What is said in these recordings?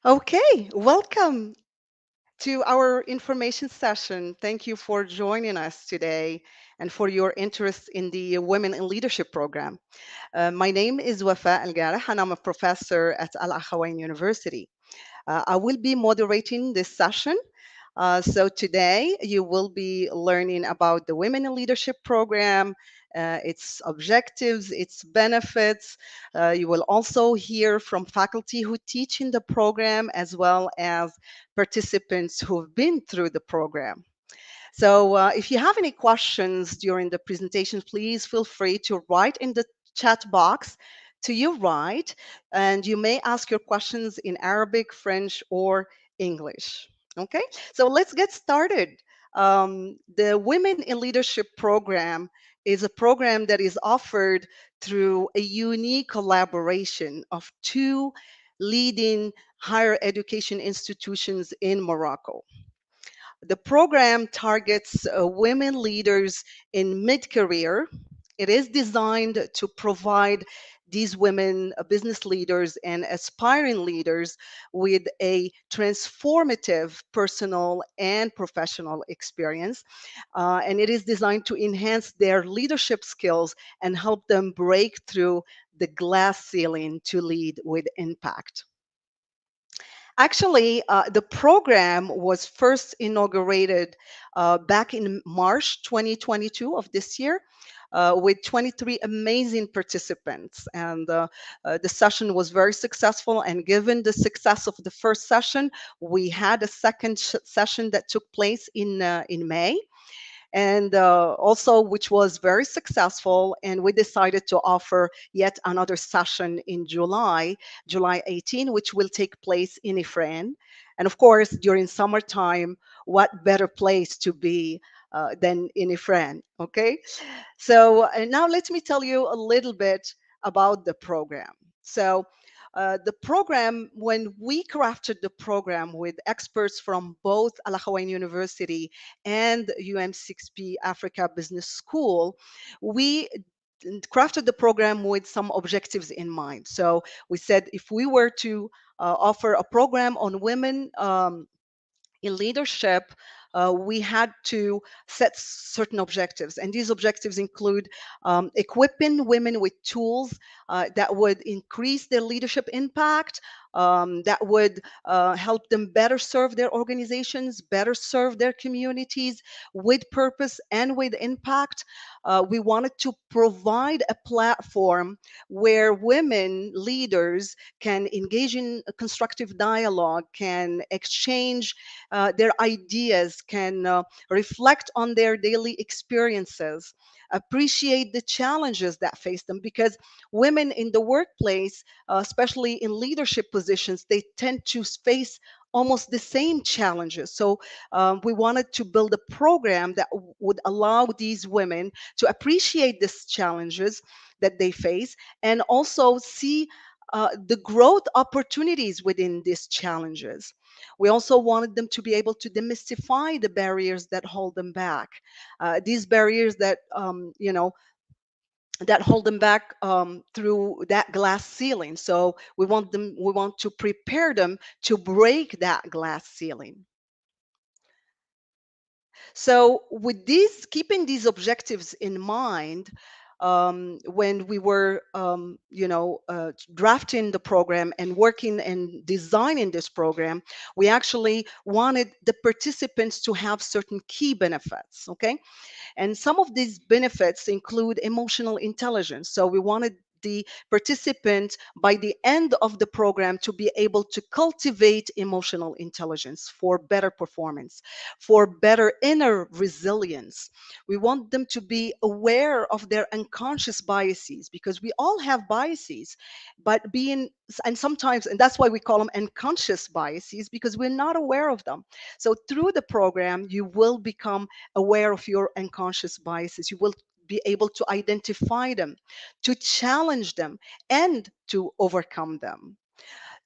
Okay, welcome to our information session. Thank you for joining us today and for your interest in the Women in Leadership program. My name is Wafa Al Garah, and I'm a professor at Al Akhawain University. I will be moderating this session. So today you will be learning about the Women in Leadership program, its objectives, its benefits. You will also hear from faculty who teach in the program as well as participants who've been through the program. So if you have any questions during the presentation, please feel free to write in the chat box to your right, and you may ask your questions in Arabic, French, or English. Okay, so let's get started. The Women in Leadership program is a program that is offered through a unique collaboration of two leading higher education institutions in Morocco. The program targets women leaders in mid career. It is designed to provide these women, business leaders, and aspiring leaders with a transformative personal and professional experience. And it is designed to enhance their leadership skills and help them break through the glass ceiling to lead with impact. Actually, the program was first inaugurated back in March 2022 of this year. With 23 amazing participants. And the session was very successful. And given the success of the first session, we had a second session that took place in May and also which was very successful. And we decided to offer yet another session in July 18, which will take place in Ifrane. And of course, during summertime, what better place to be than in Ifrane? Okay, so now let me tell you a little bit about the program. So the program, when we crafted the program with experts from both Al Akhawain University and UM6P Africa Business School, we crafted the program with some objectives in mind. So we said if we were to offer a program on women in leadership, we had to set certain objectives. And these objectives include equipping women with tools that would increase their leadership impact, that would help them better serve their organizations, better serve their communities with purpose and with impact. We wanted to provide a platform where women leaders can engage in a constructive dialogue, can exchange their ideas, can reflect on their daily experiences, appreciate the challenges that face them. Because women in the workplace, especially in leadership positions, they tend to face almost the same challenges. So we wanted to build a program that would allow these women to appreciate these challenges that they face and also see the growth opportunities within these challenges. We also wanted them to be able to demystify the barriers that hold them back. These barriers that, that hold them back through that glass ceiling. So we want to prepare them to break that glass ceiling. So, with these, keeping these objectives in mind, when we were, drafting the program and working and designing this program, we actually wanted the participants to have certain key benefits. Okay, and some of these benefits include emotional intelligence. So we wanted the participant by the end of the program to be able to cultivate emotional intelligence for better performance, for better inner resilience. We want them to be aware of their unconscious biases because we all have biases, but and sometimes, and that's why we call them unconscious biases because we're not aware of them. So through the program, you will become aware of your unconscious biases. You will be able to identify them, to challenge them, and to overcome them.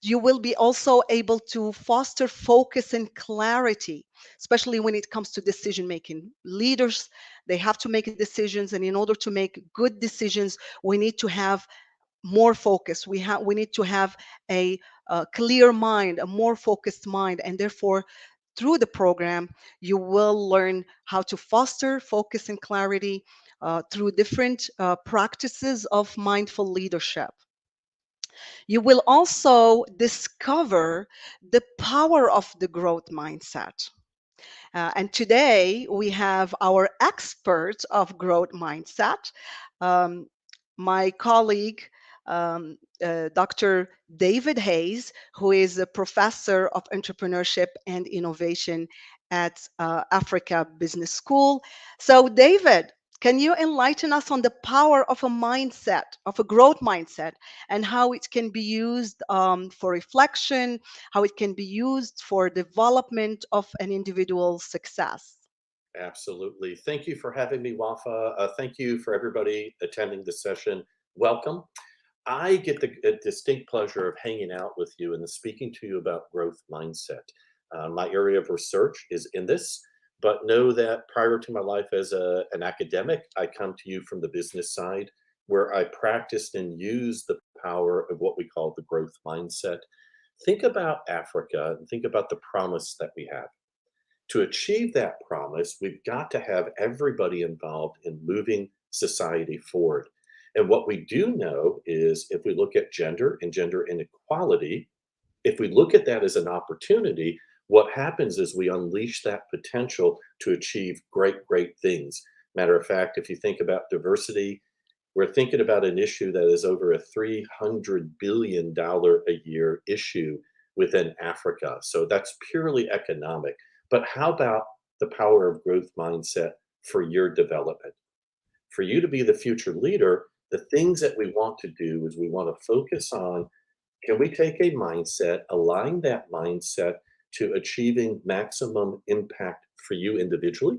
You will be also able to foster focus and clarity, especially when it comes to decision making. Leaders, they have to make decisions, and in order to make good decisions, we need to have more focus. We need to have a clear mind, a more focused mind, and therefore, through the program, you will learn how to foster focus and clarity through different practices of mindful leadership. You will also discover the power of the growth mindset. And today we have our expert of growth mindset, um, my colleague, Dr. David Hayes, who is a professor of entrepreneurship and innovation at Africa Business School. So, David, can you enlighten us on the power of a mindset, of a growth mindset, and how it can be used for reflection, how it can be used for development of an individual's success? Absolutely. Thank you for having me, Wafa. Thank you for everybody attending the session. Welcome. I get the distinct pleasure of hanging out with you and speaking to you about growth mindset. My area of research is in this, but know that prior to my life as an academic, I come to you from the business side where I practiced and used the power of what we call the growth mindset. Think about Africa and think about the promise that we have. To achieve that promise, we've got to have everybody involved in moving society forward. And what we do know is if we look at gender and gender inequality, if we look at that as an opportunity, what happens is we unleash that potential to achieve great, great things. Matter of fact, if you think about diversity, we're thinking about an issue that is over a $300 billion a year issue within Africa. So that's purely economic. But how about the power of growth mindset for your development? For you to be the future leader, the things that we want to do is we want to focus on, can we take a mindset, align that mindset to achieving maximum impact for you individually,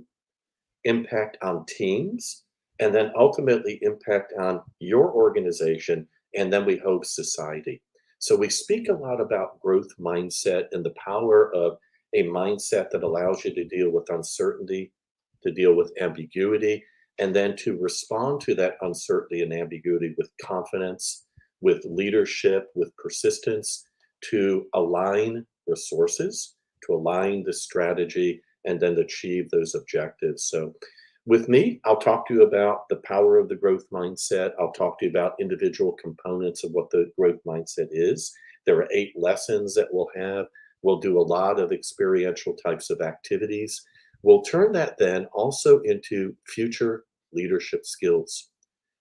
impact on teams, and then ultimately impact on your organization, and then we hope society. So we speak a lot about growth mindset and the power of a mindset that allows you to deal with uncertainty, to deal with ambiguity, and then to respond to that uncertainty and ambiguity with confidence, with leadership, with persistence, to align resources, to align the strategy, and then achieve those objectives. So, with me, I'll talk to you about the power of the growth mindset. I'll talk to you about individual components of what the growth mindset is. There are 8 lessons that we'll have. We'll do a lot of experiential types of activities. We'll turn that then also into future leadership skills.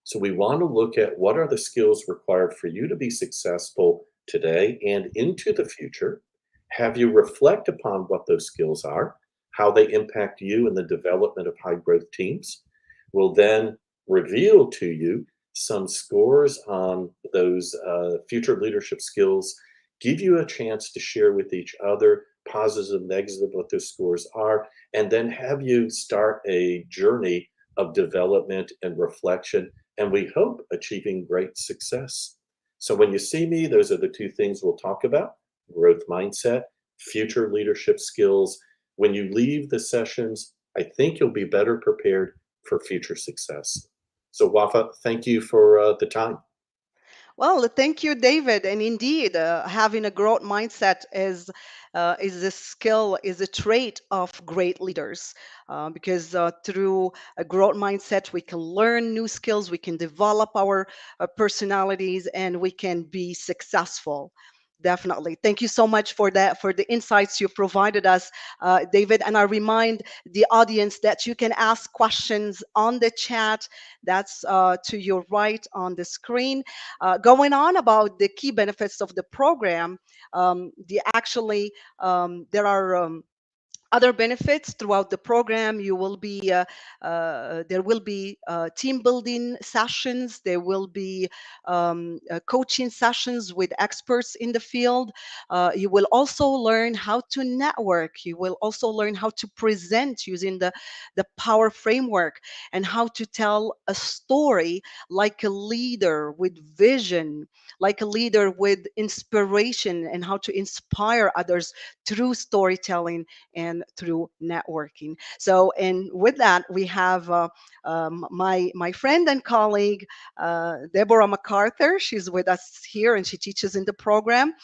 So we want to look at what are the skills required for you to be successful today and into the future. Have you reflect upon what those skills are, how they impact you in the development of high growth teams. We'll then reveal to you some scores on those future leadership skills, give you a chance to share with each other positive and negative what those scores are, and then have you start a journey of development and reflection, and we hope achieving great success. So when you see me, those are the 2 things we'll talk about: growth mindset, future leadership skills. When you leave the sessions, I think you'll be better prepared for future success. So, Wafa, thank you for the time. Well, thank you, David. And indeed, having a growth mindset is a skill, is a trait of great leaders. Because through a growth mindset, we can learn new skills, we can develop our personalities, and we can be successful. Definitely. Thank you so much for that, for the insights you provided us, David. And I remind the audience that you can ask questions on the chat. That's to your right on the screen. Going on about the key benefits of the program, there are other benefits throughout the program. You will be there will be team building sessions, there will be coaching sessions with experts in the field. You will also learn how to network, you will also learn how to present using the power framework, and how to tell a story like a leader with vision, like a leader with inspiration, and how to inspire others through storytelling and through networking. So, and with that, we have my friend and colleague, Deborah MacArthur. She's with us here and she teaches in the program.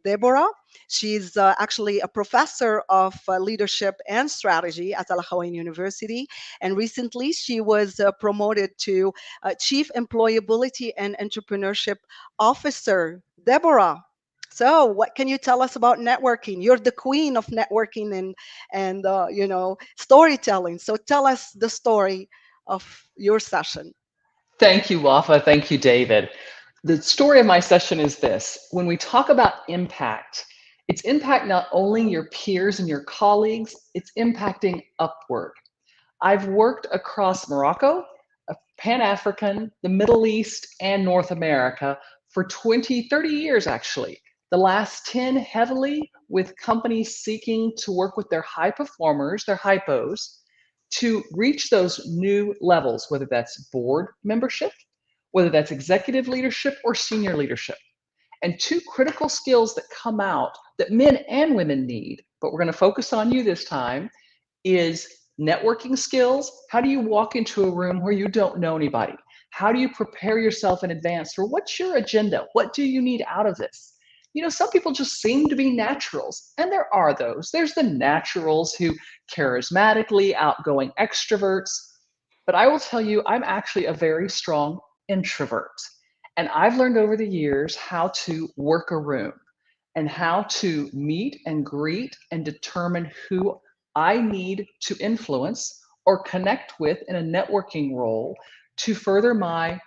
Deborah, she's actually a professor of leadership and strategy at Al Hawaii University. And recently she was promoted to Chief Employability and Entrepreneurship Officer. Deborah, so what can you tell us about networking? You're the queen of networking and storytelling. So tell us the story of your session. Thank you, Wafa. Thank you, David. The story of my session is this. When we talk about impact, it's impact not only your peers and your colleagues, it's impacting upward. I've worked across Morocco, Pan African, the Middle East, and North America for 20, 30 years actually. The last 10 heavily with companies seeking to work with their high performers, their hypos, to reach those new levels, whether that's board membership, whether that's executive leadership or senior leadership. And two critical skills that come out that men and women need, but we're going to focus on you this time, is networking skills. How do you walk into a room where you don't know anybody? How do you prepare yourself in advance for what's your agenda? What do you need out of this? You know, some people just seem to be naturals, and there are those. There's the naturals who charismatically outgoing extroverts, but I will tell you, I'm actually a very strong introvert. And I've learned over the years how to work a room and how to meet and greet and determine who I need to influence or connect with in a networking role to further my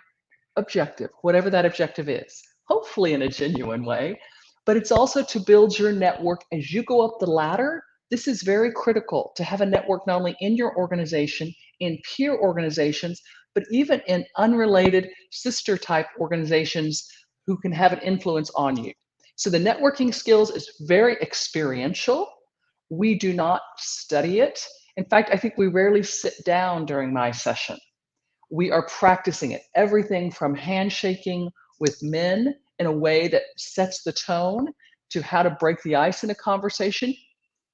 objective, whatever that objective is, hopefully in a genuine way. But it's also to build your network as you go up the ladder. This is very critical to have a network not only in your organization, in peer organizations, but even in unrelated sister type organizations who can have an influence on you. So the networking skills is very experiential. We do not study it. In fact, I think we rarely sit down during my session. We are practicing it. Everything from handshaking with men in a way that sets the tone to how to break the ice in a conversation,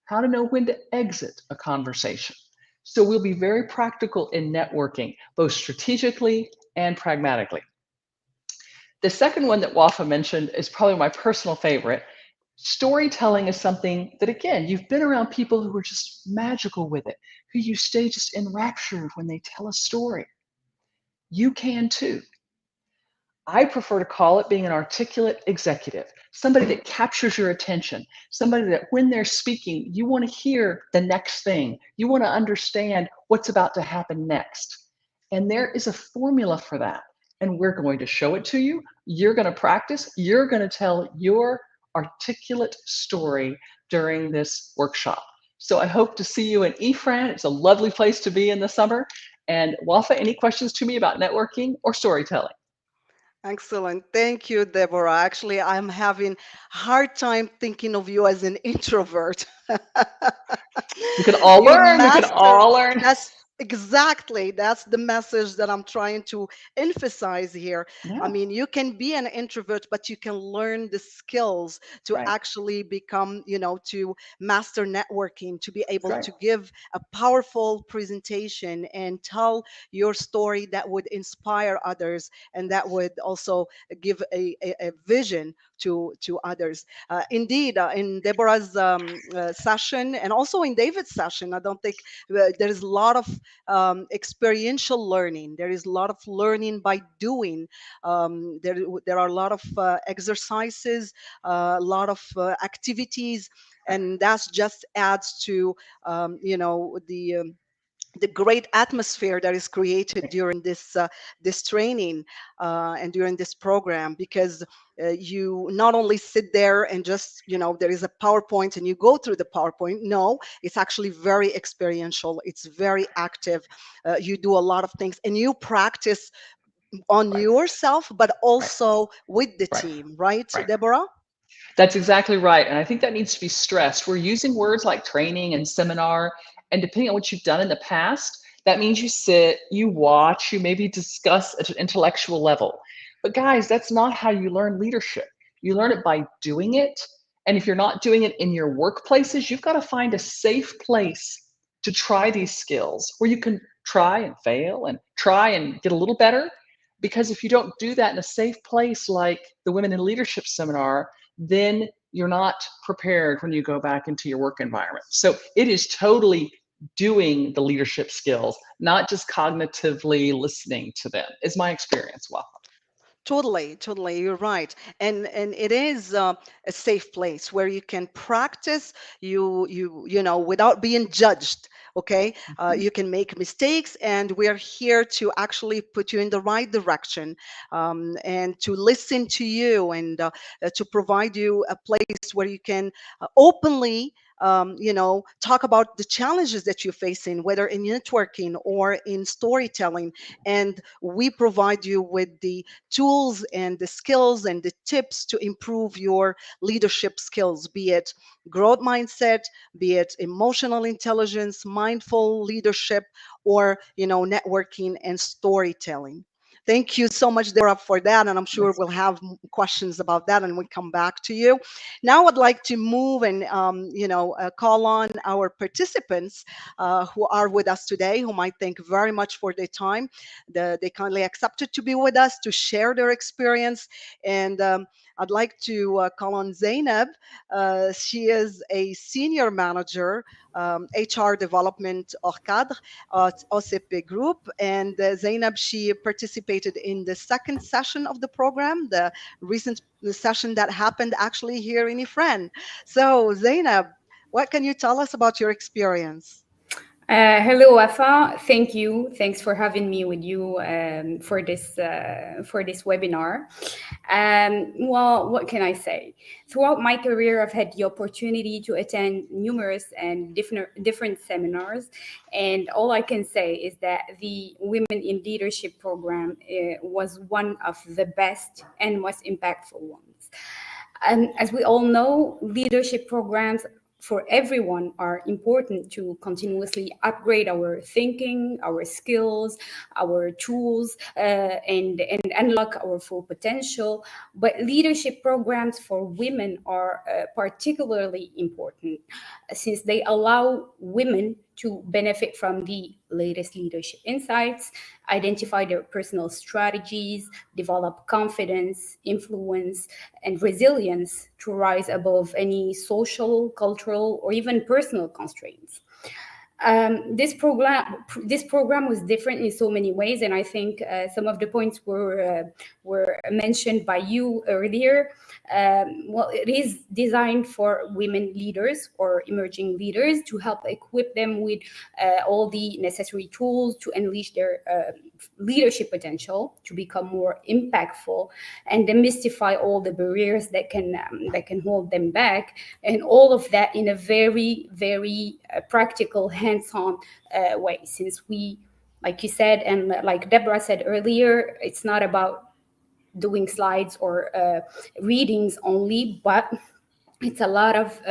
how to know when to exit a conversation. So we'll be very practical in networking, both strategically and pragmatically. The second one that Wafa mentioned is probably my personal favorite. Storytelling is something that, again, you've been around people who are just magical with it, who you stay just enraptured when they tell a story. You can too. I prefer to call it being an articulate executive, somebody that captures your attention, somebody that when they're speaking, you want to hear the next thing. You want to understand what's about to happen next. And there is a formula for that. And we're going to show it to you. You're going to practice. You're going to tell your articulate story during this workshop. So I hope to see you in eFran. It's a lovely place to be in the summer. And Wafa, any questions to me about networking or storytelling? Excellent. Thank you, Deborah. Actually, I'm having hard time thinking of you as an introvert. We can all You learn. We can master. all learn. That's exactly that's the message that I'm trying to emphasize here. I Yeah, mean, you can be an introvert, but you can learn the skills to right. actually become, to master networking, to be able Right. to give a powerful presentation and tell your story that would inspire others and that would also give a vision to others. Indeed, in Deborah's session and also in David's session, I don't think there is a lot of experiential learning. There is a lot of learning by doing. There are a lot of exercises, a lot of activities, and that just adds to the great atmosphere that is created during this training and during this program, because you not only sit there and just there is a PowerPoint and you go through the PowerPoint. No, it's actually very experiential, it's very active. You do a lot of things and you practice on Right. yourself but Right. also with the Right. team, right, Right. Deborah? That's exactly right. And I think that needs to be stressed. We're using words like training and seminar, and depending on what you've done in the past, that means you sit, you watch, you maybe discuss at an intellectual level. But guys, that's not how you learn leadership. You learn it by doing it And if you're not doing it in your workplaces, you've got to find a safe place to try these skills where you can try and fail and try and get a little better. Because if you don't do that in a safe place like the Women in Leadership seminar, then you're not prepared when you go back into your work environment. So it is totally doing the leadership skills, not just cognitively listening to them, is my experience. Well, Totally, totally. You're right, and it is a safe place where you can practice. You know without being judged. Okay, mhm. you can make mistakes, and we are here to actually put you in the right direction, and to listen to you, and to provide you a place where you can openly. Talk about the challenges that you're facing, whether in networking or in storytelling, and we provide you with the tools and the skills and the tips to improve your leadership skills, be it growth mindset, be it emotional intelligence, mindful leadership, or networking and storytelling. Thank you so much, Deborah, for that. And I'm sure That's we'll have questions about that and we come back to you. Now, I'd like to move and, call on our participants who are with us today, whom I thank very much for their time. They kindly accepted to be with us to share their experience. And I'd like to call on Zainab. She is a senior manager, HR development hors cadre at OCP Group. And Zainab, she participated in the second session of the program, the recent session that happened actually here in Ifran. So, Zainab, what can you tell us about your experience? Hello, Afa. Thank you. Thanks for having me with you for this webinar. Well, what can I say? Throughout my career, I've had the opportunity to attend numerous and different seminars, and all I can say is that the Women in Leadership program was one of the best and most impactful ones. And as we all know, leadership programs for everyone are important to continuously upgrade our thinking, our skills, our tools, and unlock our full potential. But leadership programs for women are particularly important since they allow women to benefit from the latest leadership insights, identify their personal strategies, develop confidence, influence, and resilience to rise above any social, cultural, or even personal constraints. This program was different in so many ways, and I think some of the points were mentioned by you earlier. Well, it is designed for women leaders or emerging leaders to help equip them with all the necessary tools to unleash their leadership potential, to become more impactful, and demystify all the barriers that can hold them back, and all of that in a very, very practical, hands-on way. Since we, like you said, and like Deborah said earlier, it's not about doing slides or readings only, but it's a lot of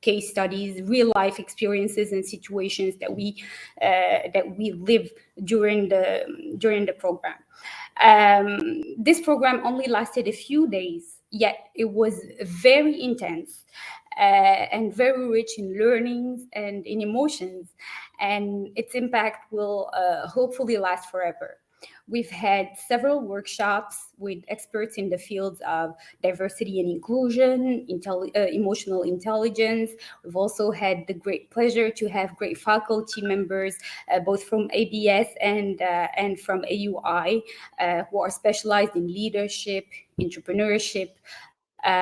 case studies, real life experiences, and situations that we live during the program. This program only lasted a few days, yet it was very intense and very rich in learnings and in emotions, and its impact will hopefully last forever. We've had several workshops with experts in the fields of diversity and inclusion, emotional intelligence. We've also had the great pleasure to have great faculty members, both from ABS and from AUI, who are specialized in leadership, entrepreneurship,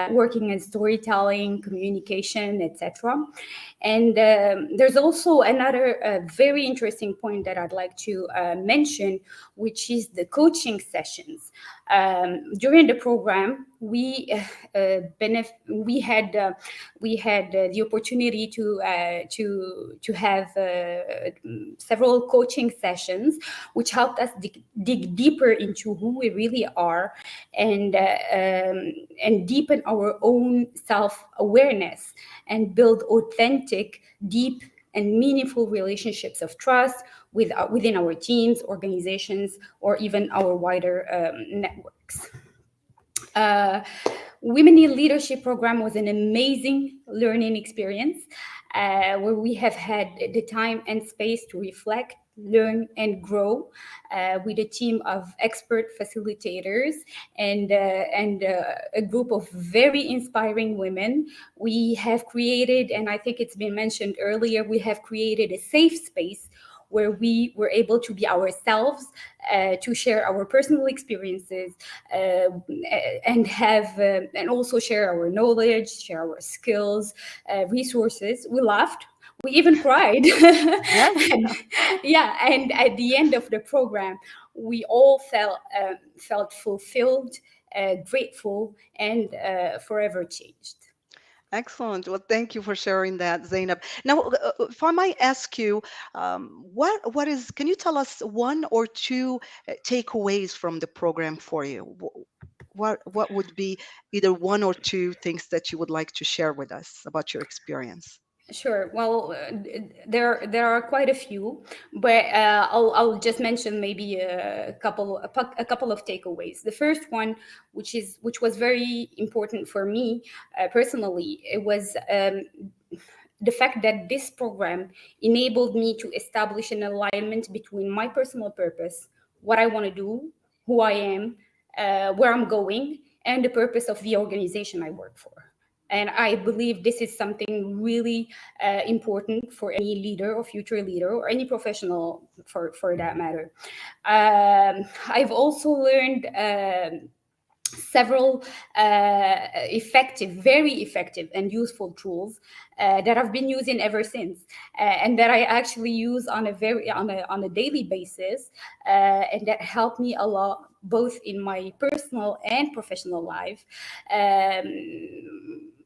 working in storytelling, communication, etc. And there's also another very interesting point that I'd like to mention, which is the coaching sessions. During the program, we had the opportunity to have several coaching sessions, which helped us dig deeper into who we really are, and deepen our own self-awareness and build authentic, deep, and meaningful relationships of trust within our teams, organizations, or even our wider networks. Uh, Women in Leadership program was an amazing learning experience where we have had the time and space to reflect, learn, and grow with a team of expert facilitators and a group of very inspiring women. We have created, and I think it's been mentioned earlier, we have created a safe space where we were able to be ourselves, to share our personal experiences, uh, and also share our knowledge, share our skills, resources. We laughed. We even cried. Yes. And, yeah, and at the end of the program, we all felt fulfilled, grateful, and forever changed. Excellent. Well, thank you for sharing that, Zainab. Now, if I might ask you, what is? Can you tell us one or two takeaways from the program for you? What would be either one or two things that you would like to share with us about your experience? Sure. Well, there are quite a few, but I'll just mention maybe a couple of takeaways. The first one, which was very important for me personally, it was the fact that this program enabled me to establish an alignment between my personal purpose, what I want to do, who I am, where I'm going, and the purpose of the organization I work for. And I believe this is something really important for any leader or future leader or any professional for that matter. I've also learned several very effective and useful tools that I've been using ever since, and that I actually use on a daily basis, and that help me a lot both in my personal and professional life.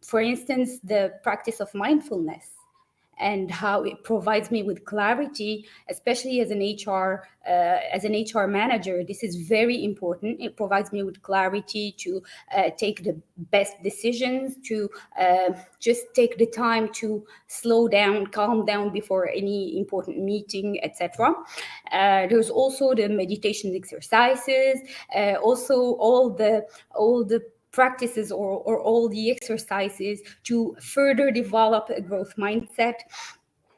For instance, the practice of mindfulness and how it provides me with clarity, especially as an HR manager. This is very important. It provides me with clarity to take the best decisions, to just take the time to slow down, calm down before any important meeting, etc. There's also the meditation exercises, also all the practices or all the exercises to further develop a growth mindset.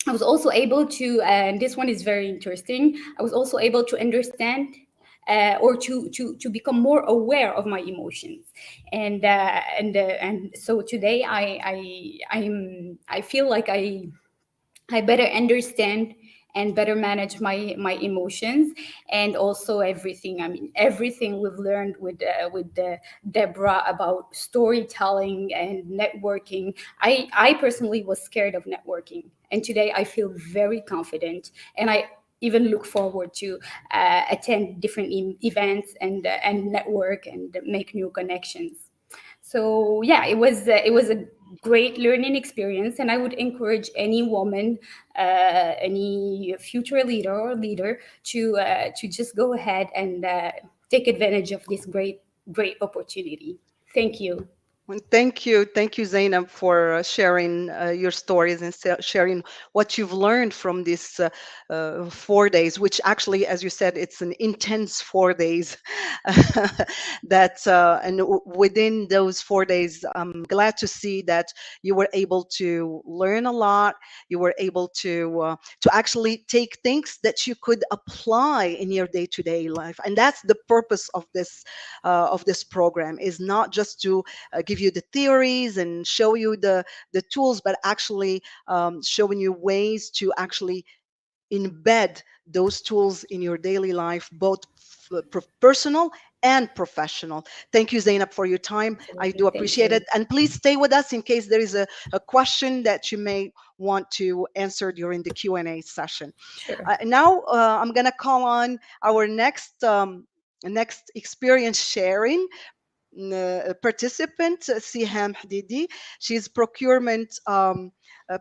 I was also able to, and this one is very interesting, I was also able to understand or to become more aware of my emotions, and so today I feel like I better understand and better manage my emotions, and also everything. I mean, everything we've learned with Deborah about storytelling and networking. I personally was scared of networking, and today I feel very confident, and I even look forward to attend different events and network and make new connections. So yeah, it was a great learning experience, and I would encourage any woman, any future leader or leader to just go ahead and take advantage of this great opportunity. Thank you. Well, thank you, Zainab, for sharing your stories and sharing what you've learned from these 4 days, which actually, as you said, it's an intense 4 days. Within those 4 days, I'm glad to see that you were able to learn a lot. You were able to actually take things that you could apply in your day-to-day life, and that's the purpose of this program. Is not just to give you the theories and show you the tools, but actually showing you ways to actually embed those tools in your daily life, both personal and professional. Thank you, Zainab, for your time. I Absolutely. do Thank appreciate it. you. And please stay with us in case there is a question that you may want to answer during the Q&A session. Sure. Now, I'm going to call on our next experience sharing participant, Siham Hadidi. She's procurement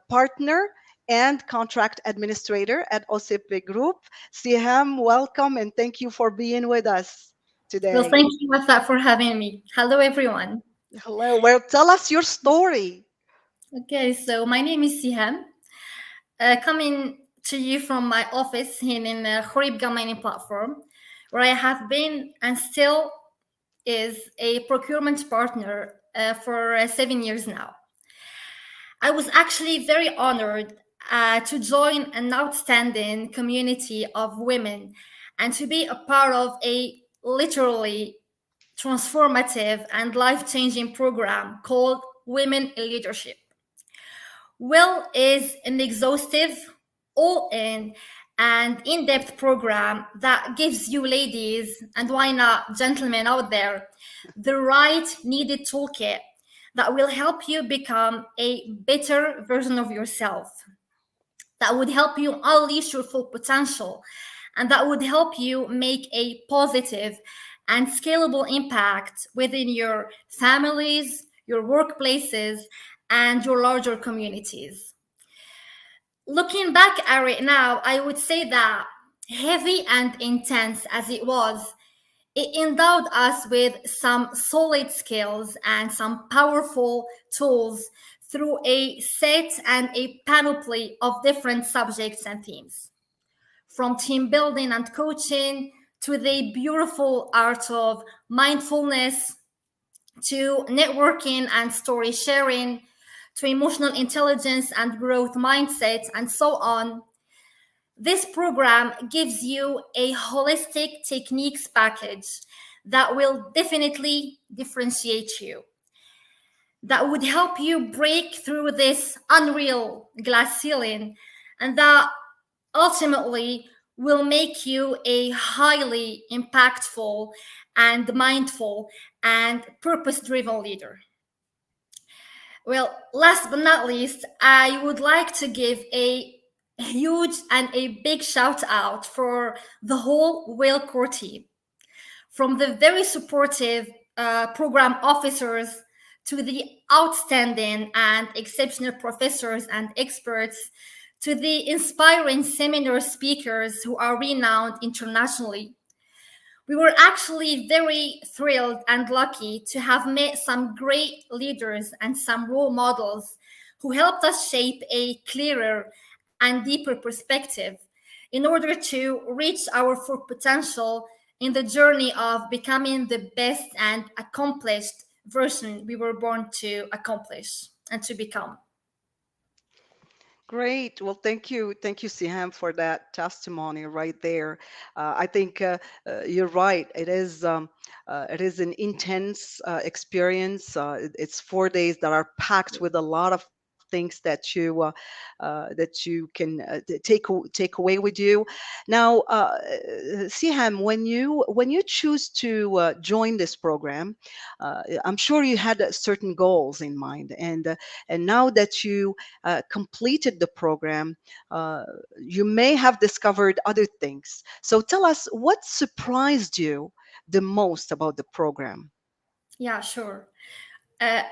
partner and contract administrator at OCP Group. Siham, welcome and thank you for being with us Well, today. thank you, Wafa, for having me. Hello, everyone. Hello. Well, tell us your story. Okay, so my name is Siham, coming to you from my office here in the Khorib Gamani platform, where I have been and still is a procurement partner for 7 years now. I was actually very honored to join an outstanding community of women and to be a part of a literally transformative and life changing program called Women in Leadership. Will is an exhaustive, all in, and in depth program that gives you ladies, and why not gentlemen out there, the right needed toolkit that will help you become a better version of yourself, that would help you unleash your full potential, and that would help you make a positive and scalable impact within your families, your workplaces, and your larger communities. Looking back at it now, I would say that heavy and intense as it was, it endowed us with some solid skills and some powerful tools through a set and a panoply of different subjects and themes. From team building and coaching to the beautiful art of mindfulness, to networking and story sharing, to emotional intelligence and growth mindset, and so on. This program gives you a holistic techniques package that will definitely differentiate you, that would help you break through this unreal glass ceiling, and that ultimately will make you a highly impactful and mindful and purpose driven leader. Well, last but not least, I would like to give a huge and a big shout out for the whole Whale Core team, from the very supportive program officers to the outstanding and exceptional professors and experts, to the inspiring seminar speakers who are renowned internationally. We were actually very thrilled and lucky to have met some great leaders and some role models who helped us shape a clearer and deeper perspective in order to reach our full potential in the journey of becoming the best and accomplished version we were born to accomplish and to become. Great. Well, thank you, Siham, for that testimony right there. I think you're right. It is an intense experience. It's 4 days that are packed with a lot of things that you can take away with you. Now, Siham, when you choose to join this program, I'm sure you had certain goals in mind, and now that you completed the program, uh, you may have discovered other things. So tell us what surprised you the most about the program. Yeah, sure. Uh,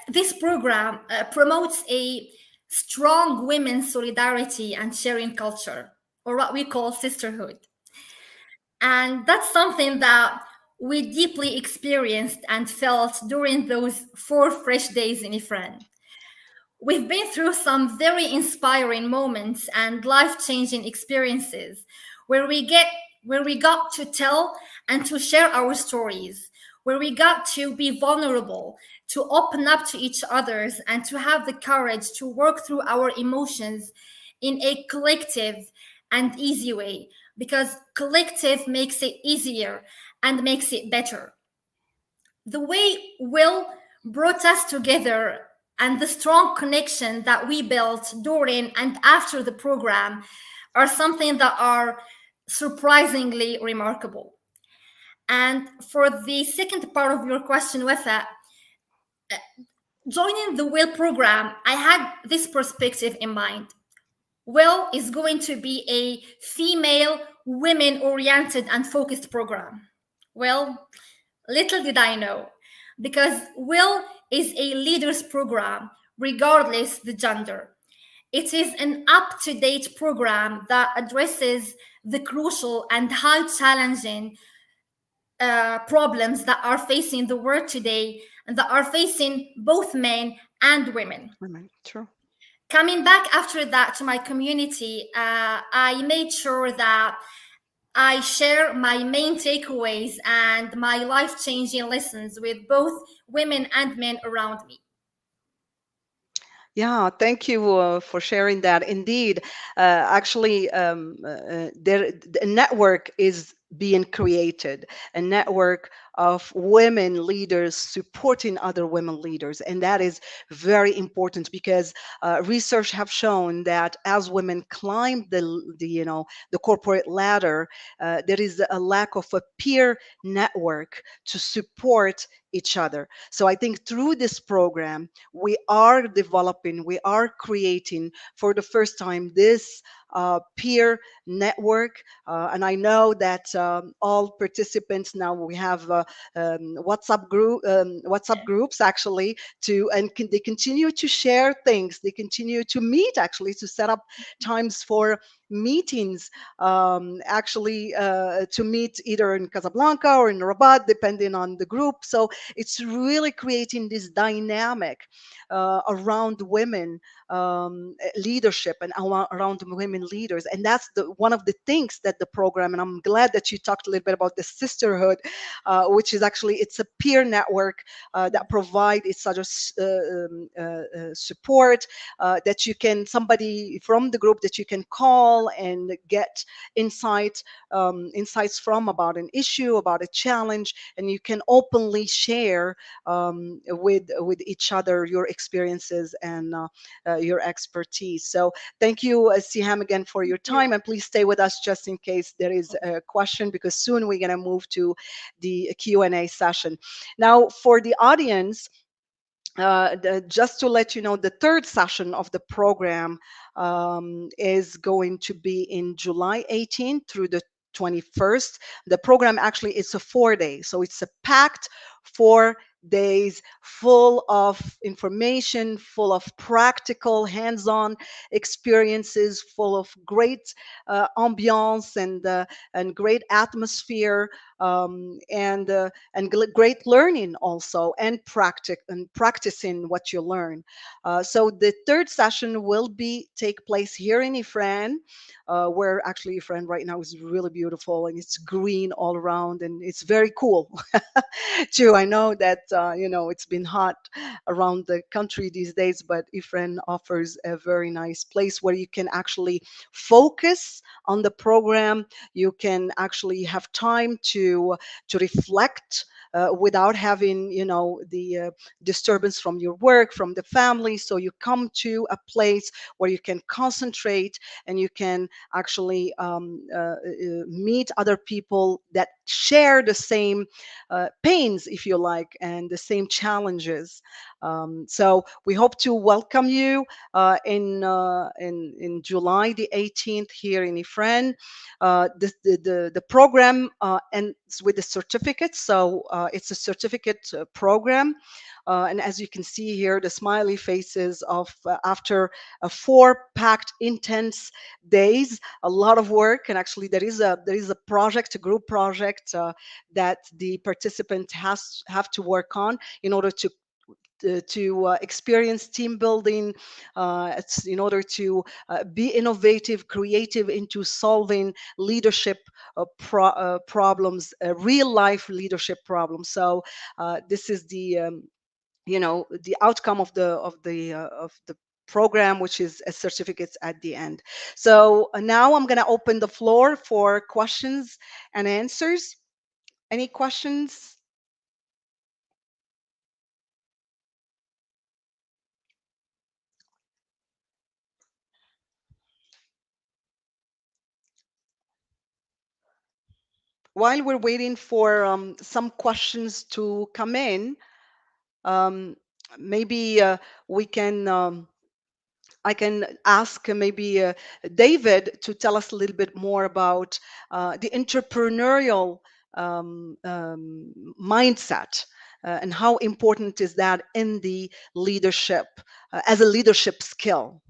this program promotes a strong women's solidarity and sharing culture, or what we call sisterhood. And that's something that we deeply experienced and felt during those 4 fresh days in Ifran. We've been through some very inspiring moments and life-changing experiences where we got to tell and to share our stories, where we got to be vulnerable, to open up to each others, and to have the courage to work through our emotions in a collective and easy way, because collective makes it easier and makes it better. The way Will brought us together and the strong connection that we built during and after the program are something that are surprisingly remarkable. And for the second part of your question, Wafa, joining the Will program, I had this perspective in mind. Will is going to be a female, women oriented, and focused program. Well, little did I know, because Will is a leaders program, regardless the gender. It is an up-to-date program that addresses the crucial and high challenging problems that are facing the world today and that are facing both men and women. Women, true. Coming back after that to my community, I made sure that I share my main takeaways and my life changing lessons with both women and men around me. Yeah, thank you for sharing that. Indeed, actually, a network is being created, a network of women leaders supporting other women leaders, and that is very important because research have shown that as women climb the corporate ladder, there is a lack of a peer network to support each other. So I think through this program we are developing, we are creating for the first time this peer network. And I know that all participants now we have WhatsApp groups actually they continue to share things. They continue to meet actually to set up times for meetings actually to meet either in Casablanca or in Rabat, depending on the group. So it's really creating this dynamic around women leadership and around women leaders. And that's one of the things that the program, and I'm glad that you talked a little bit about the sisterhood, which is actually, it's a peer network that provide it's such a support that you can, somebody from the group that you can call and get insights from about an issue, about a challenge, and you can openly share with each other your experiences and your expertise. So thank you, Siham, again for your You. time, and please stay with us just in case there is a question, because soon we're going to move to the Q&A session. Now, for the audience, just to let you know, the third session of the program is going to be in July 18th through the 21st. The program actually is a 4 day, so it's a packed 4 days full of information, full of practical, hands-on experiences, full of great ambiance and great atmosphere, and great learning also, and practicing what you learn. So the third session will be take place here in Ifran, where actually Ifran right now is really beautiful and it's green all around and it's very cool too. I know that it's been hot around the country these days, but Ifran offers a very nice place where you can actually focus on the program. You can actually have time to reflect without having the disturbance from your work, from the family. So you come to a place where you can concentrate and you can actually meet other people that share the same pains, if you like, and the same challenges. So we hope to welcome you in July the 18th here in Ifran. The program ends with a certificate, so it's a certificate program. And as you can see here, the smiley faces of after 4 packed, intense days, a lot of work, and actually there is a project, a group project that the participant have to work on in order to experience team building. It's in order to be innovative, creative into solving leadership problems, real life leadership problems. So this is the outcome of the program, which is a certificate at the end. So now I'm going to open the floor for questions and answers. Any questions? While we're waiting for some questions to come in, um, maybe we can. I can ask maybe David to tell us a little bit more about the entrepreneurial mindset and how important is that in the leadership as a leadership skill.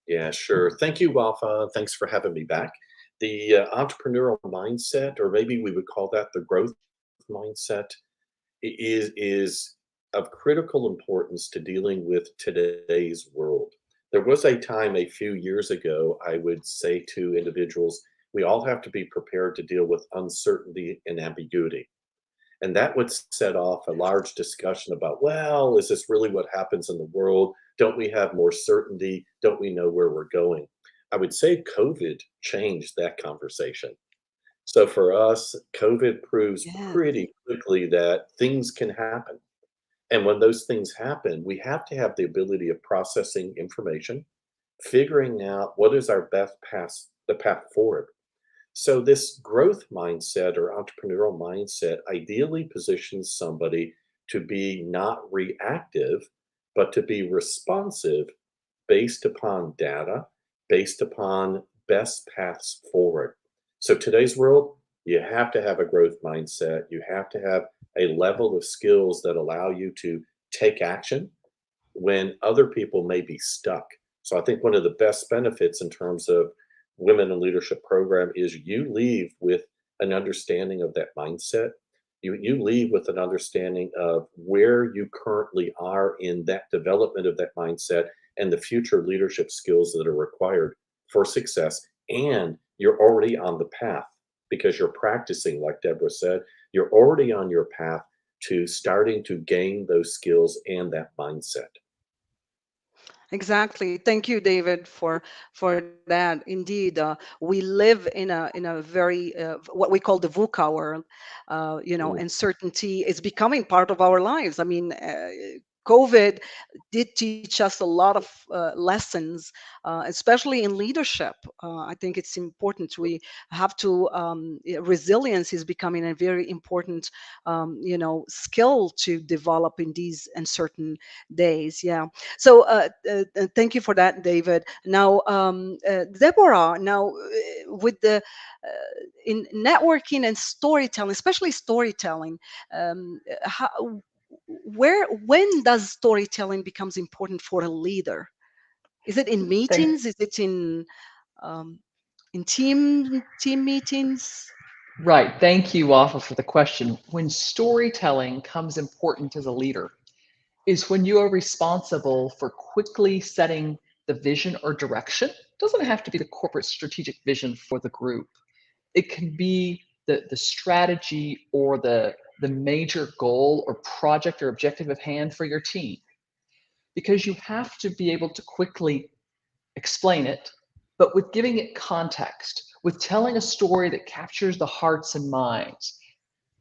Yeah, sure. Thank you, Wafa. Thanks for having me back. The entrepreneurial mindset, or maybe we would call that the growth mindset, is of critical importance to dealing with today's world. There was a time a few years ago, I would say to individuals, we all have to be prepared to deal with uncertainty and ambiguity. And that would set off a large discussion about, well, is this really what happens in the world? Don't we have more certainty? Don't we know where we're going? I would say COVID changed that conversation. So for us, COVID proves Yes. pretty quickly that things can happen. And when those things happen, we have to have the ability of processing information, figuring out what is our best path, the path forward. So, this growth mindset or entrepreneurial mindset ideally positions somebody to be not reactive, but to be responsive based upon data, based upon best paths forward. So, today's world, you have to have a growth mindset. You have to have a level of skills that allow you to take action when other people may be stuck. So I think one of the best benefits in terms of women in leadership program is you leave with an understanding of that mindset. You leave with an understanding of where you currently are in that development of that mindset and the future leadership skills that are required for success. And you're already on the path because you're practicing, like Deborah said, you're already on your path to starting to gain those skills and that mindset. Exactly. Thank you, David, for that. Indeed, we live in a very what we call the VUCA world. Mm, Uncertainty is becoming part of our lives. I mean, COVID did teach us a lot of lessons, especially in leadership. I think it's important. We have to resilience is becoming a very important skill to develop in these uncertain days. Yeah. So thank you for that, David. Now, Deborah, now with the in networking and storytelling, especially storytelling, how, when does storytelling becomes important for a leader? Is it in Thank, meetings? Is it um, in team meetings? right. Thank you, Wafa, for the question. When storytelling comes important as a leader is when you are responsible for quickly setting the vision or direction. It doesn't have to be the corporate strategic vision for the group. It can be the strategy or the major goal or project or objective of hand for your team. Because you have to be able to quickly explain it, but with giving it context, with telling a story that captures the hearts and minds.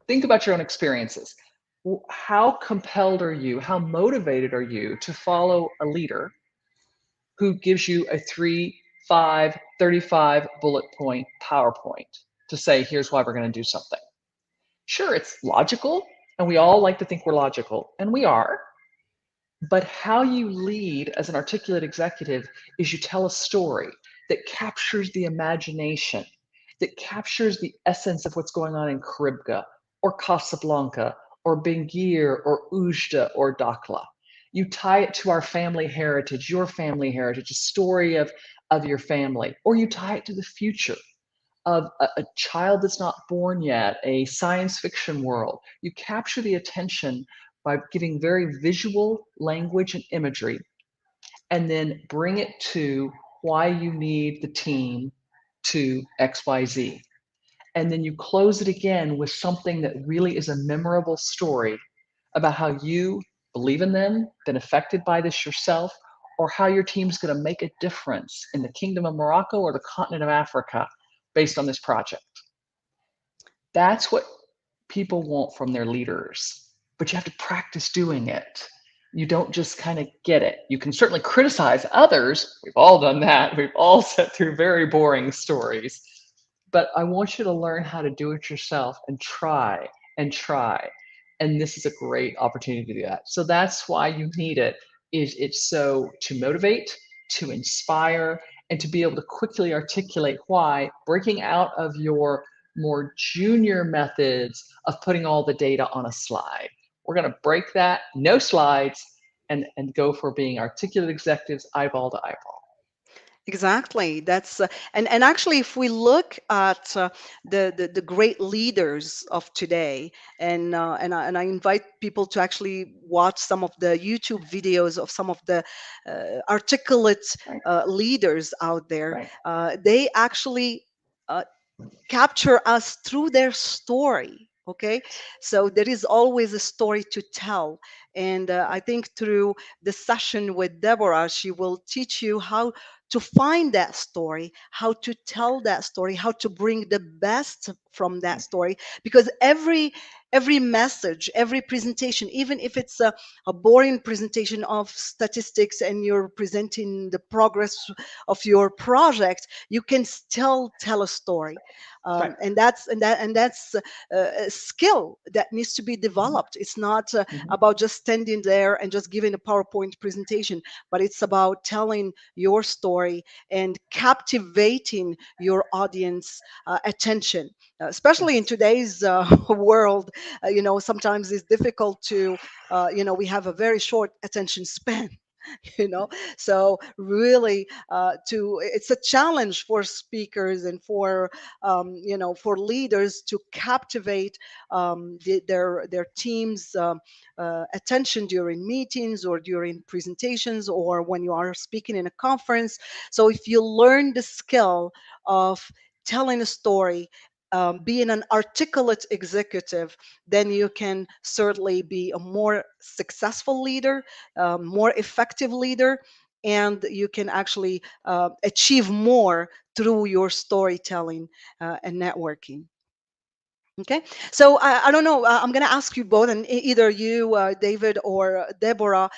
Think about your own experiences. How compelled are you? How motivated are you to follow a leader who gives you a 3, 5, 35 bullet point PowerPoint to say, here's why we're going to do something? Sure, it's logical, and we all like to think we're logical, and we are. But how you lead as an articulate executive is you tell a story that captures the imagination, that captures the essence of what's going on in Caribga or Casablanca or Bengir or Ujda or Dakhla. You tie it to our family heritage, your family heritage, a story of your family, or you tie it to the future of a child that's not born yet, a science fiction world. You capture the attention by giving very visual language and imagery, and then bring it to why you need the team to XYZ. And then you close it again with something that really is a memorable story about how you believe in them, been affected by this yourself, or how your team's going to make a difference in the Kingdom of Morocco or the continent of Africa based on this project. That's what people want from their leaders, but you have to practice doing it. You don't just kind of get it. You can certainly criticize others. We've all done that. We've all sat through very boring stories. But I want you to learn how to do it yourself and try and try. And this is a great opportunity to do that. So that's why you need it. Is it's so to motivate, to inspire, and to be able to quickly articulate why breaking out of your more junior methods of putting all the data on a slide. We're going to break that, no slides, and go for being articulate executives eyeball to eyeball. Exactly. That's and actually, if we look at the great leaders of today, and I invite people to actually watch some of the YouTube videos of some of the articulate Right, leaders out there. right. They actually capture us through their story. Okay, so there is always a story to tell, and I think through the session with Deborah, she will teach you how to find that story, how to tell that story, how to bring the best from that story, because every message, every presentation, even if it's a boring presentation of statistics and you're presenting the progress of your project, you can still tell a story. Right. And that's a skill that needs to be developed. It's not Mhm. about just standing there and just giving a PowerPoint presentation, but it's about telling your story and captivating your audience attention. Especially in Yes. today's world, sometimes it's difficult to, we have a very short attention span. you know so really, it's a challenge for speakers and for leaders to captivate their team's attention during meetings or during presentations or when you are speaking in a conference. So if you learn the skill of telling a story, being an articulate executive, then you can certainly be a more successful leader, more effective leader, and you can actually achieve more through your storytelling and networking. Okay, so I don't know. I'm going to ask you both, and either you, David, or Deborah,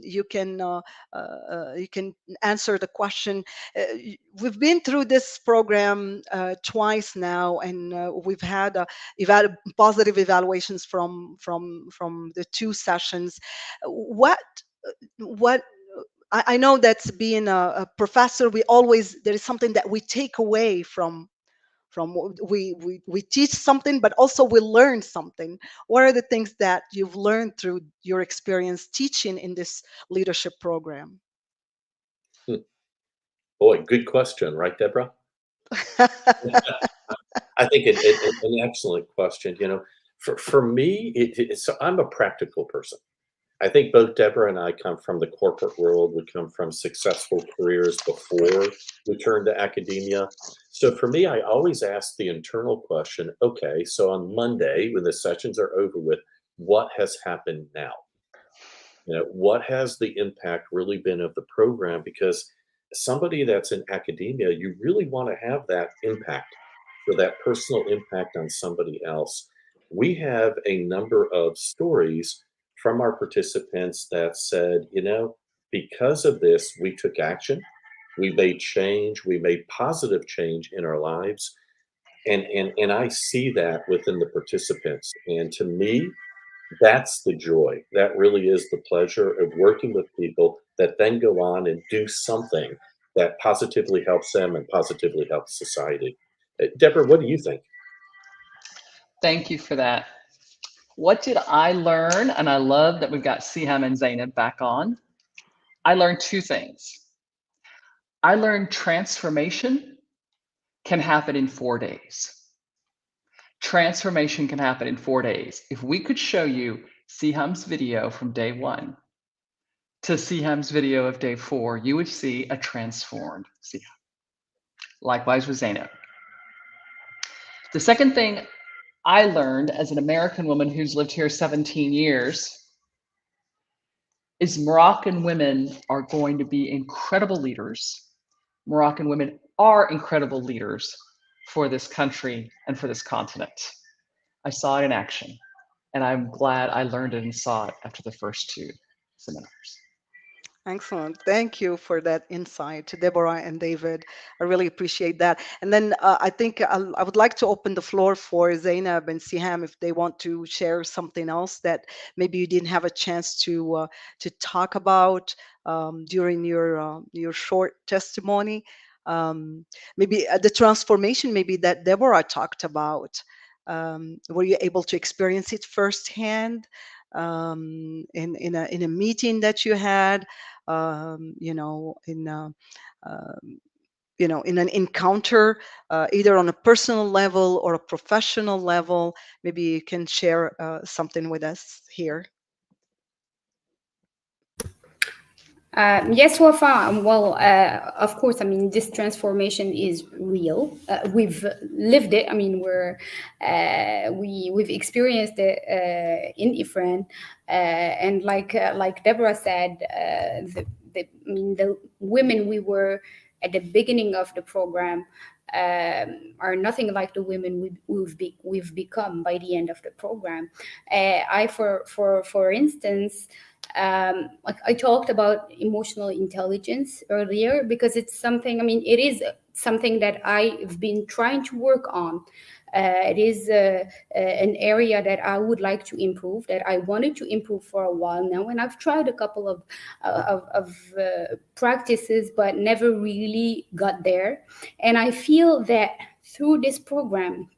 you can answer the question. We've been through this program twice now, and we've had positive evaluations from the two sessions. What what I know that being a professor, there is something that we take away we teach something, but also we learn something. What are the things that you've learned through your experience teaching in this leadership program? Hmm. Boy, good question, right, Deborah? I think an excellent question. For me, so I'm a practical person. I think both Deborah and I come from the corporate world. We come from successful careers before we turned to academia. So for me, I always ask the internal question, okay, so on Monday, when the sessions are over with, what has happened now? What has the impact really been of the program? Because somebody that's in academia, you really want to have that impact, so that personal impact on somebody else. We have a number of stories from our participants that said, because of this, we took action, we made change, we made positive change in our lives. And I see that within the participants. And to me, that's the joy. That really is the pleasure of working with people that then go on and do something that positively helps them and positively helps society. Deborah, what do you think? Thank you for that. What did I learn? And I love that we've got Siham and Zainab back on. I learned two things. I learned transformation can happen in 4 days. Transformation can happen in 4 days. If we could show you Siham's video from day one to Siham's video of day 4, you would see a transformed Siham. Likewise with Zainab. The second thing I learned as an American woman who's lived here 17 years is Moroccan women are going to be incredible leaders. Moroccan women are incredible leaders for this country and for this continent. I saw it in action, and I'm glad I learned it and saw it after the first two seminars. Excellent. Thank you for that insight, Deborah and David. I really appreciate that. And then I think I would like to open the floor for Zainab and Siham if they want to share something else that maybe you didn't have a chance to talk about during your short testimony. Maybe the transformation, maybe that Deborah talked about. Were you able to experience it firsthand in a meeting that you had? um, you know, in a, in an encounter, either on a personal level or a professional level. Maybe you can share something with us here. Yes, Wafa. Well, of course. I mean, this transformation is real. We've lived it. I mean, we've experienced it in Ifran, and like Deborah said, the women we were at the beginning of the program are nothing like the women we've become by the end of the program. I, for instance, like I talked about emotional intelligence earlier because it's something. I mean, it is something that I've been trying to work on. It is an area that I would like to improve, that I wanted to improve for a while now, and I've tried a couple of practices, but never really got there. And I feel that through this program,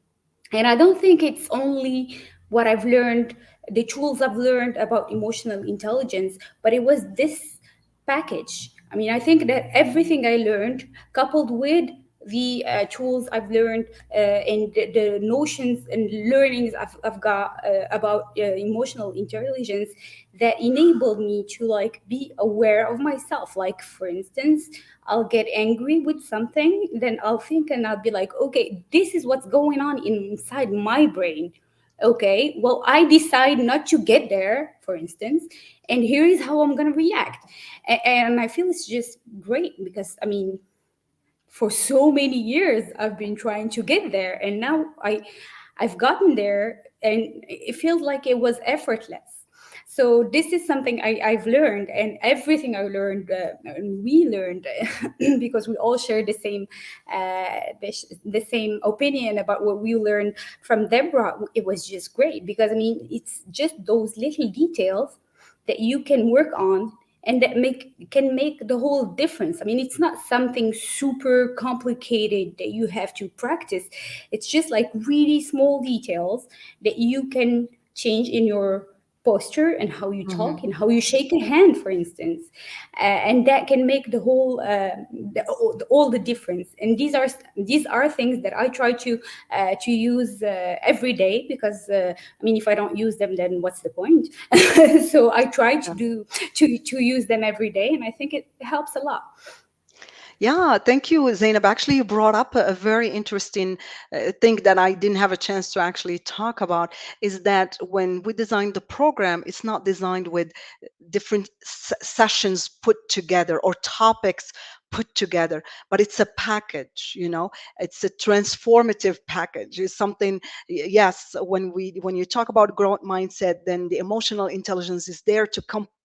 and I don't think it's only what I've learned, the tools I've learned about emotional intelligence, but it was this package. I mean, I think that everything I learned, coupled with the tools I've learned and the notions and learnings I've got about emotional intelligence, that enabled me to like be aware of myself. Like, for instance, I'll get angry with something, then I'll think and I'll be like, okay, this is what's going on inside my brain. Okay, well, I decide not to get there, for instance, and here is how I'm going to react. And I feel it's just great because, I mean, for so many years I've been trying to get there, and now I've gotten there, and it feels like it was effortless. So this is something I've learned, and everything I learned, and we learned, because we all share the same opinion about what we learned from Deborah. It was just great because, I mean, it's just those little details that you can work on, and that make the whole difference. I mean, it's not something super complicated that you have to practice. It's just like really small details that you can change in your posture and how you Hmm. talk and how you shake a hand, for instance, and that can make the whole all the difference. And these are things that I try to use every day because, I mean, if I don't use them, then what's the point? So I try to use them every day, and I think it helps a lot. Yeah, thank you, Zainab. Actually, you brought up a very interesting thing that I didn't have a chance to actually talk about, is that when we designed the program, it's not designed with different sessions put together or topics put together, but it's a package, it's a transformative package. It's something, yes, when you talk about growth mindset, then the emotional intelligence is there to complete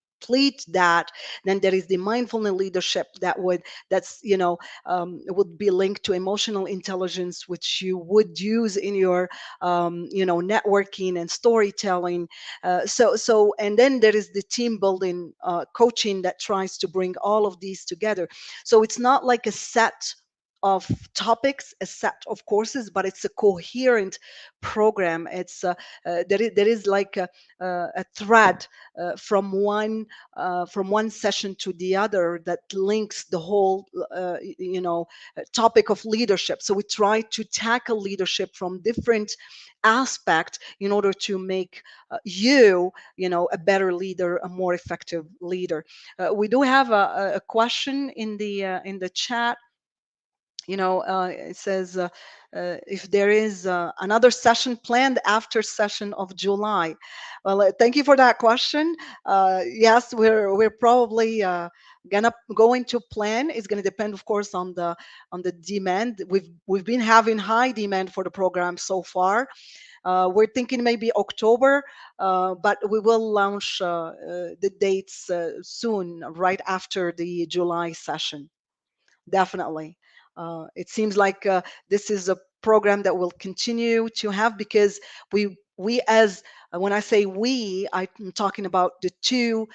that. Then there is the mindfulness leadership that's would be linked to emotional intelligence, which you would use in your networking and storytelling. And then there is the team building coaching that tries to bring all of these together. So it's not like a set of topics, a set of courses, but it's a coherent program. There is like a thread from one session to the other that links the whole topic of leadership. So we try to tackle leadership from different aspects in order to make a better leader, a more effective leader. We do have a question in the chat. It says, if there is another session planned after session of July. Well, thank you for that question. Yes, we're probably going to plan. It's going to depend, of course, on the demand. We've been having high demand for the program so far. We're thinking maybe October, but we will launch the dates soon, right after the July session. Definitely. It seems like this is a program that will continue to have, because we as when I say we, I'm talking about the two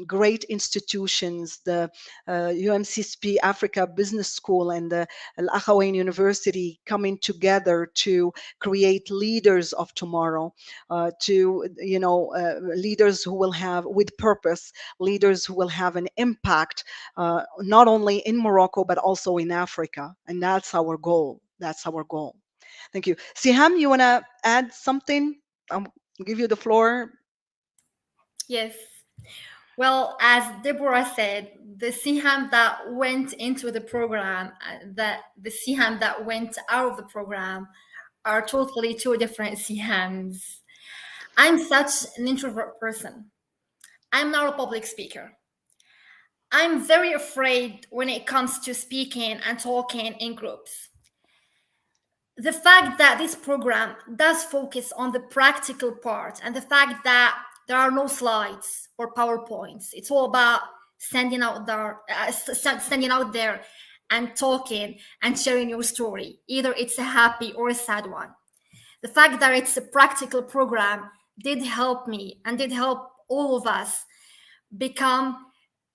great institutions, the UMCSP Africa Business School and the Al Akhawain University, coming together to create leaders of tomorrow, leaders who will have with purpose, leaders who will have an impact not only in Morocco, but also in Africa. And that's our goal. That's our goal. Thank you. Siham, you want to add something? I'll give you the floor. Yes. Well, as Deborah said, the Siham that went into the program, that the Siham that went out of the program are totally two different Sihams. I'm such an introvert person. I'm not a public speaker. I'm very afraid when it comes to speaking and talking in groups. The fact that this program does focus on the practical part and the fact that there are no slides or PowerPoints, it's all about standing out there and talking and sharing your story. Either it's a happy or a sad one. The fact that it's a practical program did help me and did help all of us become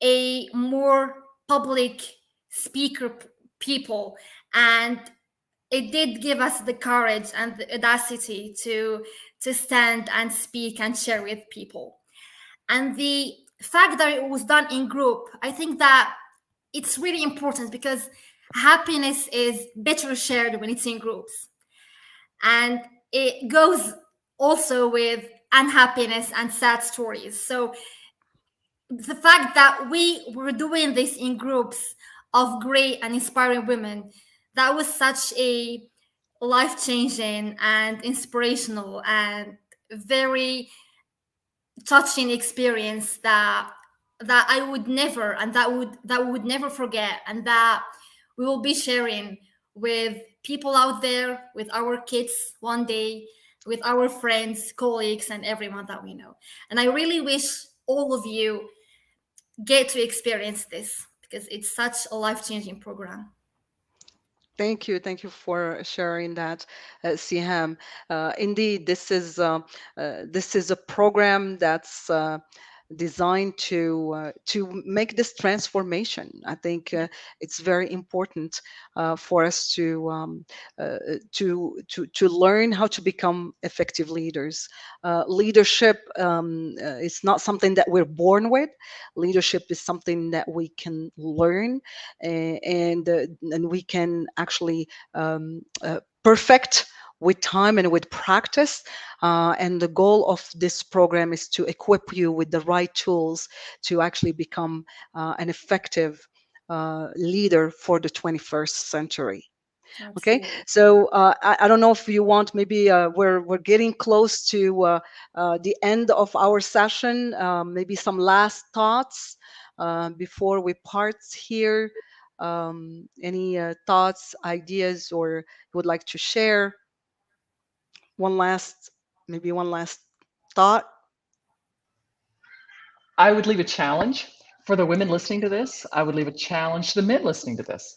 a more public speaker people, and it did give us the courage and the audacity to stand and speak and share with people. And the fact that it was done in group, I think that it's really important because happiness is better shared when it's in groups, and it goes also with unhappiness and sad stories. So the fact that we were doing this in groups of great and inspiring women, that was such a life-changing and inspirational and very touching experience that I would never, and that we would never forget, and that we will be sharing with people out there, with our kids one day, with our friends, colleagues, and everyone that we know. And I really wish all of you get to experience this because it's such a life-changing program. Thank you for sharing that, Siham. Indeed, this is a program that's designed to make this transformation. I think it's very important for us to learn how to become effective leaders. Leadership is not something that we're born with. Leadership is something that we can learn, and we can actually perfect with time and with practice. And the goal of this program is to equip you with the right tools to actually become an effective leader for the 21st century. Okay, Absolutely. so I don't know if you want, maybe we're getting close to the end of our session. Maybe some last thoughts before we part here. Any thoughts, ideas, or you would like to share? One last, maybe one last thought. I would leave a challenge for the women listening to this. I would leave a challenge to the men listening to this.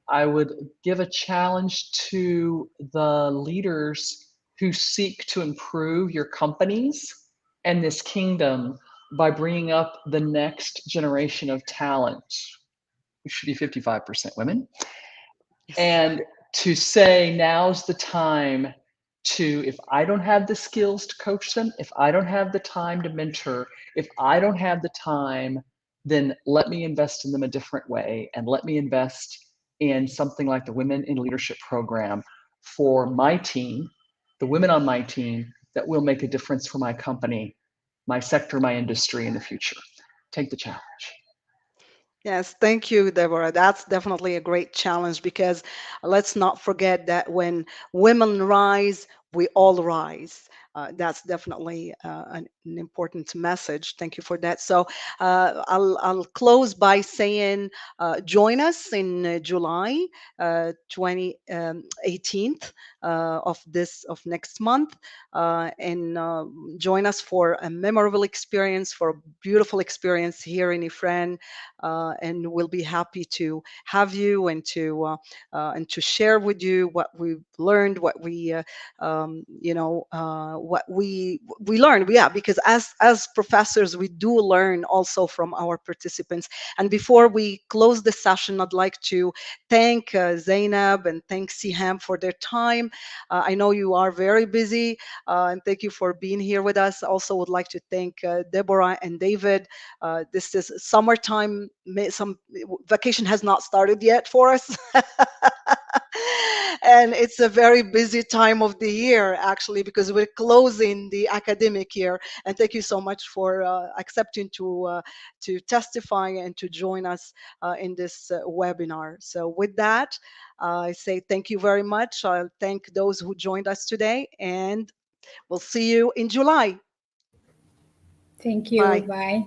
I would give a challenge to the leaders who seek to improve your companies and this kingdom by bringing up the next generation of talent, which should be 55% women, Yes. and to say now's the time to, if I don't have the skills to coach them, if I don't have the time to mentor, if I don't have the time, then let me invest in them a different way, and let me invest in something like the Women in Leadership program for my team, the women on my team, that will make a difference for my company, my sector, my industry in the future. Take the challenge. Yes, thank you, Deborah. That's definitely a great challenge because let's not forget that when women rise, we all rise. That's definitely an important message. Thank you for that. So I'll close by saying join us in July 18th of next month, and join us for a memorable experience, for a beautiful experience here in Ifran, and we'll be happy to have you and to share with you what we've learned, what we what we learned. Yeah, because as professors, we do learn also from our participants. And before we close the session, I'd like to thank Zainab and thank Siham for their time. I know you are very busy, and thank you for being here with us. Also would like to thank Deborah and David. This is summertime. Some vacation has not started yet for us. And it's a very busy time of the year, actually, because we're closing the academic year. And thank you so much for accepting to testify and to join us in this webinar. So with that, I say thank you very much. I'll thank those who joined us today, and we'll see you in July. Thank you. Bye. Bye.